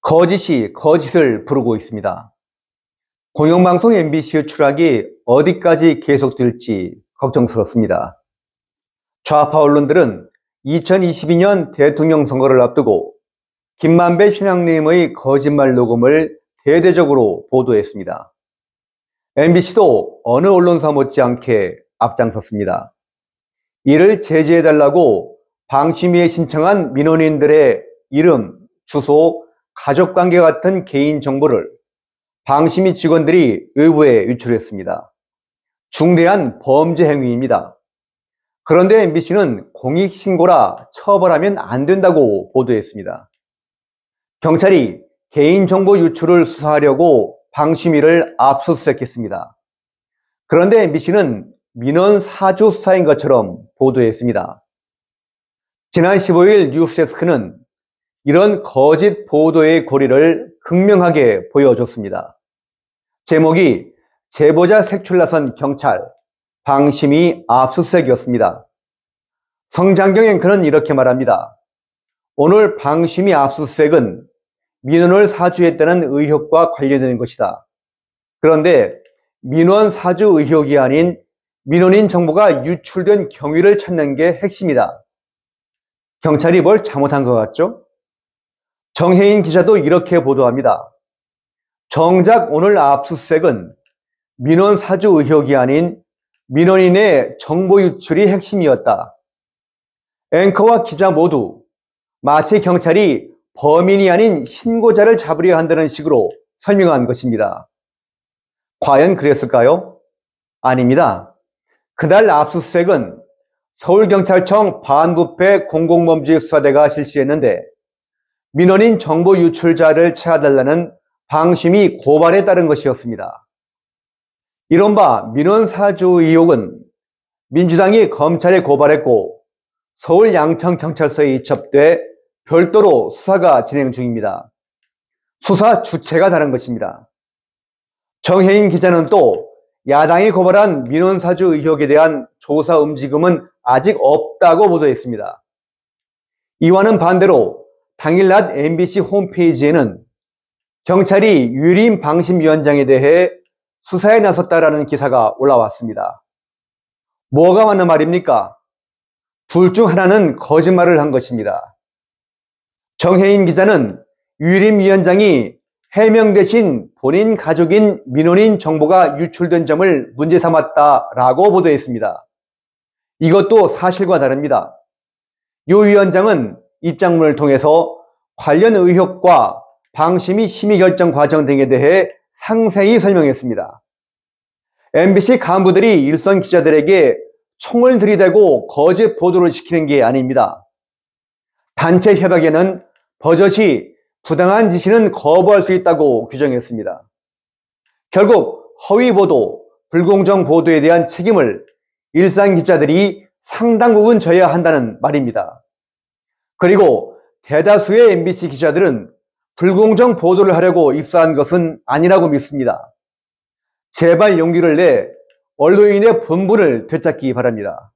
거짓이 거짓을 부르고 있습니다. 공영방송 MBC의 추락이 어디까지 계속될지 걱정스럽습니다. 좌파 언론들은 2022년 대통령 선거를 앞두고 김만배 신앙님의 거짓말 녹음을 대대적으로 보도했습니다. MBC도 어느 언론사 못지않게 앞장섰습니다. 이를 제지해달라고 방심위에 신청한 민원인들의 이름, 주소, 가족관계 같은 개인정보를 방심위 직원들이 의부에 유출했습니다. 중대한 범죄 행위입니다. 그런데 MBC는 공익신고라 처벌하면 안 된다고 보도했습니다. 경찰이 개인정보 유출을 수사하려고 방심위를 압수수색했습니다. 그런데 MBC는 민원 사주 수사인 것처럼 보도했습니다. 지난 15일 뉴스데스크는 이런 거짓 보도의 고리를 극명하게 보여줬습니다. 제목이 제보자 색출 나선 경찰, 방심위 압수수색이었습니다. 성장경 앵커는 이렇게 말합니다. 오늘 방심위 압수수색은 민원을 사주했다는 의혹과 관련된 것이다. 그런데 민원 사주 의혹이 아닌 민원인 정보가 유출된 경위를 찾는 게 핵심이다. 경찰이 뭘 잘못한 것 같죠? 정혜인 기자도 이렇게 보도합니다. 정작 오늘 압수수색은 민원 사주 의혹이 아닌 민원인의 정보 유출이 핵심이었다. 앵커와 기자 모두 마치 경찰이 범인이 아닌 신고자를 잡으려 한다는 식으로 설명한 것입니다. 과연 그랬을까요? 아닙니다. 그날 압수수색은 서울경찰청 반부패 공공범죄수사대가 실시했는데 민원인 정보 유출자를 찾아달라는 방심위 고발에 따른 것이었습니다. 이른바 민원 사주 의혹은 민주당이 검찰에 고발했고 서울 양천경찰서에 이첩돼 별도로 수사가 진행 중입니다. 수사 주체가 다른 것입니다. 정혜인 기자는 또 야당이 고발한 민원 사주 의혹에 대한 조사 움직임은 아직 없다고 보도했습니다. 이와는 반대로 당일 낮 MBC 홈페이지에는 경찰이 유림 방심위원장에 대해 수사에 나섰다라는 기사가 올라왔습니다. 뭐가 맞는 말입니까? 둘 중 하나는 거짓말을 한 것입니다. 정혜인 기자는 유림 위원장이 해명 대신 본인 가족인 민원인 정보가 유출된 점을 문제 삼았다라고 보도했습니다. 이것도 사실과 다릅니다. 유 위원장은 입장문을 통해서 관련 의혹과 방심위 심의 결정 과정 등에 대해 상세히 설명했습니다. MBC 간부들이 일선 기자들에게 총을 들이대고 거짓 보도를 시키는 게 아닙니다. 단체 협약에는 버젓이 부당한 지시는 거부할 수 있다고 규정했습니다. 결국 허위 보도, 불공정 보도에 대한 책임을 일선 기자들이 상당 부분 져야 한다는 말입니다. 그리고 대다수의 MBC 기자들은 불공정 보도를 하려고 입사한 것은 아니라고 믿습니다. 제발 용기를 내 언론인의 본분을 되찾기 바랍니다.